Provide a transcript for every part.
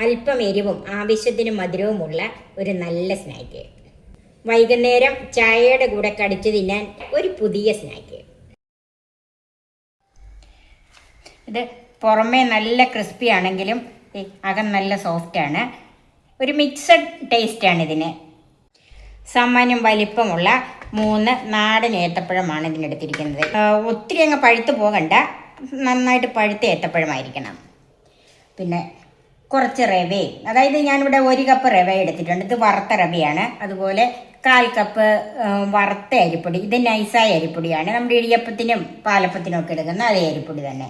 അല്പം എരിവും ആവശ്യത്തിന് മധുരവുമുള്ള ഒരു നല്ല സ്നാക്ക്. വൈകുന്നേരം ചായയുടെ കൂടെ കടിച്ചു തിന്നാൻ ഒരു പുതിയ സ്നാക്ക്. ഇത് പുറമേ നല്ല ക്രിസ്പി ആണെങ്കിലും അകം നല്ല സോഫ്റ്റാണ്. ഒരു മിക്സഡ് ടേസ്റ്റാണ് ഇതിന്. സാമാന്യം വലിപ്പമുള്ള 3 നാടൻ ഏത്തപ്പഴമാണ് ഇതിനെടുത്തിരിക്കുന്നത്. ഒത്തിരി അങ്ങ് പഴുത്ത് പോകണ്ട, നന്നായിട്ട് പഴുത്ത ഏത്തപ്പഴമായിരിക്കണം. പിന്നെ കുറച്ച് റവയും, അതായത് ഞാനിവിടെ 1 കപ്പ് റവ എടുത്തിട്ടുണ്ട്. ഇത് വറുത്ത റവയാണ്. അതുപോലെ 1/4 കപ്പ് വറുത്ത അരിപ്പൊടി. ഇത് നൈസായ അരിപ്പൊടിയാണ്. നമ്മുടെ ഇടിയപ്പത്തിനും പാലപ്പത്തിനും ഒക്കെ എടുക്കുന്ന അതേ അരിപ്പൊടി തന്നെ.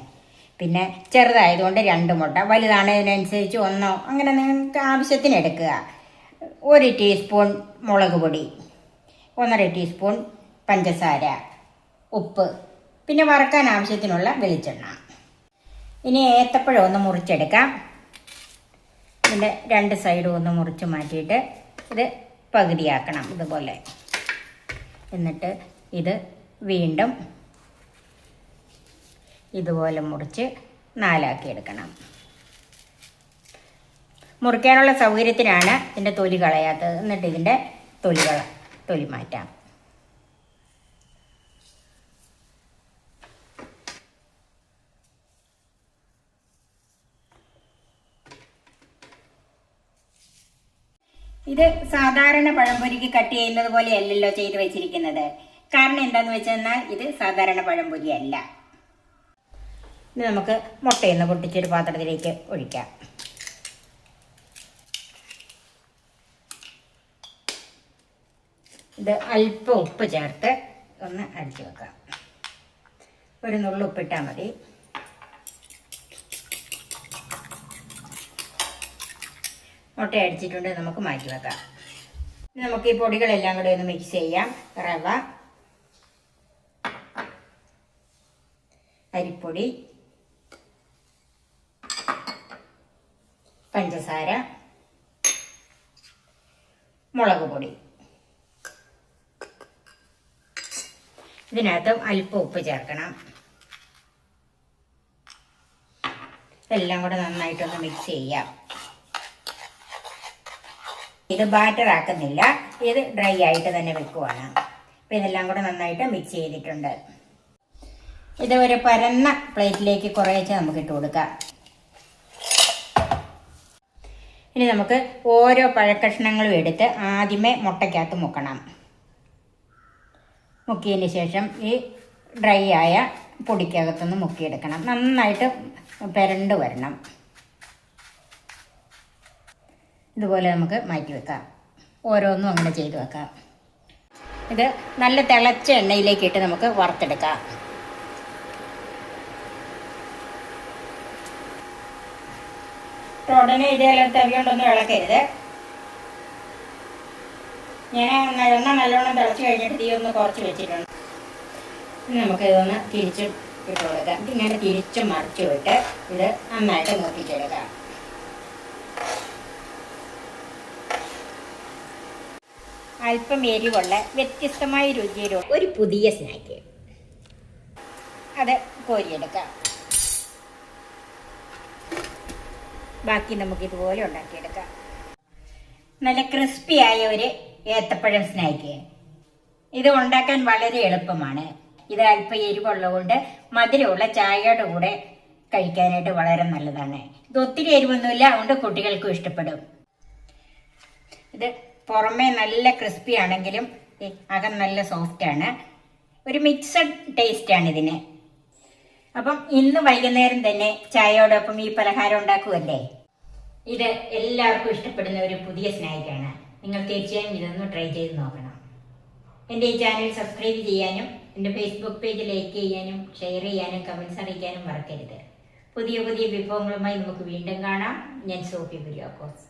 പിന്നെ ചെറുതായതുകൊണ്ട് 2 മുട്ട, വലുതാണതിനനുസരിച്ച് 1 അങ്ങനെ നിങ്ങൾക്ക് ആവശ്യത്തിന് എടുക്കുക. 1 ടീസ്പൂൺ മുളക് പൊടി, 1.5 ടീസ്പൂൺ പഞ്ചസാര, ഉപ്പ്, പിന്നെ വറക്കാൻ ആവശ്യത്തിനുള്ള വെളിച്ചെണ്ണ. ഇനി ഏത്തപ്പഴം ഒന്ന് മുറിച്ചെടുക്കാം. ഇതിൻ്റെ 2 സൈഡും ഒന്ന് മുറിച്ച് മാറ്റിയിട്ട് ഇത് പകുതിയാക്കണം ഇതുപോലെ. എന്നിട്ട് ഇത് വീണ്ടും ഇതുപോലെ മുറിച്ച് 4 എടുക്കണം. മുറിക്കാനുള്ള സൗകര്യത്തിനാണ് ഇതിൻ്റെ തൊലി കളയാത്തത്. എന്നിട്ട് ഇതിൻ്റെ തൊലി മാറ്റാം. ഇത് സാധാരണ പഴംപൊരിക്ക് കട്ട് ചെയ്യുന്നത് പോലെയല്ലല്ലോ ചെയ്ത് വെച്ചിരിക്കുന്നത്. കാരണം എന്താണെന്ന് വെച്ചെന്നാൽ ഇത് സാധാരണ പഴംപൊരിയല്ല. ഇത് നമുക്ക് മുട്ടയൊന്ന് പൊട്ടിച്ചൊരു പാത്രത്തിലേക്ക് ഒഴിക്കാം. ഇത് അല്പം ഉപ്പ് ചേർത്ത് ഒന്ന് അടിച്ചു വെക്കാം. ഒരു നുള്ളു ഉപ്പിട്ടാൽ മതി. മുട്ട അടിച്ചിട്ടുണ്ട്, നമുക്ക് മാറ്റി വെക്കാം. നമുക്ക് ഈ പൊടികളെല്ലാം കൂടെ ഒന്ന് മിക്സ് ചെയ്യാം. റവ, അരിപ്പൊടി, പഞ്ചസാര, മുളക് പൊടി. ഇതിനകത്ത് അല്പം ഉപ്പ് ചേർക്കണം. എല്ലാം കൂടെ നന്നായിട്ടൊന്ന് മിക്സ് ചെയ്യാം. ഇത് ബാറ്റർ ആക്കുന്നില്ല, ഇത് ഡ്രൈ ആയിട്ട് തന്നെ വെക്കുവാണ്. അപ്പം ഇതെല്ലാം കൂടെ നന്നായിട്ട് മിക്സ് ചെയ്തിട്ടുണ്ട്. ഇത് ഒരു പരന്ന പ്ലേറ്റിലേക്ക് കുറേശ്ശെ നമുക്ക് ഇട്ട് കൊടുക്കാം. ഇനി നമുക്ക് ഓരോ പഴക്കഷ്ണങ്ങളും എടുത്ത് ആദ്യമേ മുട്ടയ്ക്കകത്ത് മുക്കണം. മുക്കിയതിന് ശേഷം ഈ ഡ്രൈ ആയ പൊടിക്കകത്തൊന്ന് മുക്കിയെടുക്കണം. നന്നായിട്ട് പെരണ്ട് വരണം. ഇതുപോലെ നമുക്ക് മാറ്റി വെക്കാം. ഓരോന്നും അങ്ങനെ ചെയ്ത് വെക്കാം. ഇത് നല്ല തിളച്ച എണ്ണയിലേക്ക് ഇട്ട് നമുക്ക് വറുത്തെടുക്കാം. ഉടനെ ഇതേപോലെ തവിയോണ്ടൊന്നും ഇളക്കരുത്. ഞാൻ എണ്ണ നല്ലോണം തിളച്ച് കഴിഞ്ഞിട്ട് തീ ഒന്ന് കുറച്ച് വെച്ചിട്ടുണ്ട്. നമുക്ക് ഇതൊന്ന് തിരിച്ച് ഇട്ട് കൊടുക്കാം. ഇങ്ങനെ തിരിച്ച് മറിച്ച് വിട്ട് ഇത് നന്നായിട്ട് നോക്കിച്ചെടുക്കാം. അല്പം എരിവുള്ള വ്യത്യസ്തമായ രുചിയിലുള്ള ഒരു പുതിയ സ്നാക്ക്. അത് കോരിയെടുക്കാം. ബാക്കി നമുക്ക് ഇതുപോലെ ഉണ്ടാക്കിയെടുക്കാം. നല്ല ക്രിസ്പിയായ ഒരു ഏത്തപ്പഴം സ്നാക്ക്. ഇത് ഉണ്ടാക്കാൻ വളരെ എളുപ്പമാണ്. ഇത് അല്പം എരിവുള്ളതുകൊണ്ട് മധുരമുള്ള ചായയുടെ കൂടെ കഴിക്കാനായിട്ട് വളരെ നല്ലതാണ്. ഇത് ഒത്തിരി എരിവൊന്നുമില്ല, അതുകൊണ്ട് കുട്ടികൾക്കും ഇഷ്ടപ്പെടും. ഇത് പുറമേ നല്ല ക്രിസ്പി ആണെങ്കിലും അകം നല്ല സോഫ്റ്റാണ്. ഒരു മിക്സഡ് ടേസ്റ്റാണ് ഇതിന്. അപ്പം ഇന്ന് വൈകുന്നേരം തന്നെ ചായയോടൊപ്പം ഈ പലഹാരം ഉണ്ടാക്കുമല്ലേ. ഇത് എല്ലാവർക്കും ഇഷ്ടപ്പെടുന്ന ഒരു പുതിയ സ്നാക്കാണ്. നിങ്ങൾ തീർച്ചയായും ഇതൊന്ന് ട്രൈ ചെയ്ത് നോക്കണം. എൻ്റെ ഈ ചാനൽ സബ്സ്ക്രൈബ് ചെയ്യാനും എൻ്റെ ഫേസ്ബുക്ക് പേജ് ലൈക്ക് ചെയ്യാനും ഷെയർ ചെയ്യാനും കമൻറ്റ്സ് അറിയിക്കാനും മറക്കരുത്. പുതിയ പുതിയ വിഭവങ്ങളുമായി നമുക്ക് വീണ്ടും കാണാം. ഞാൻ സോഫി കുര്യാക്കോസ്.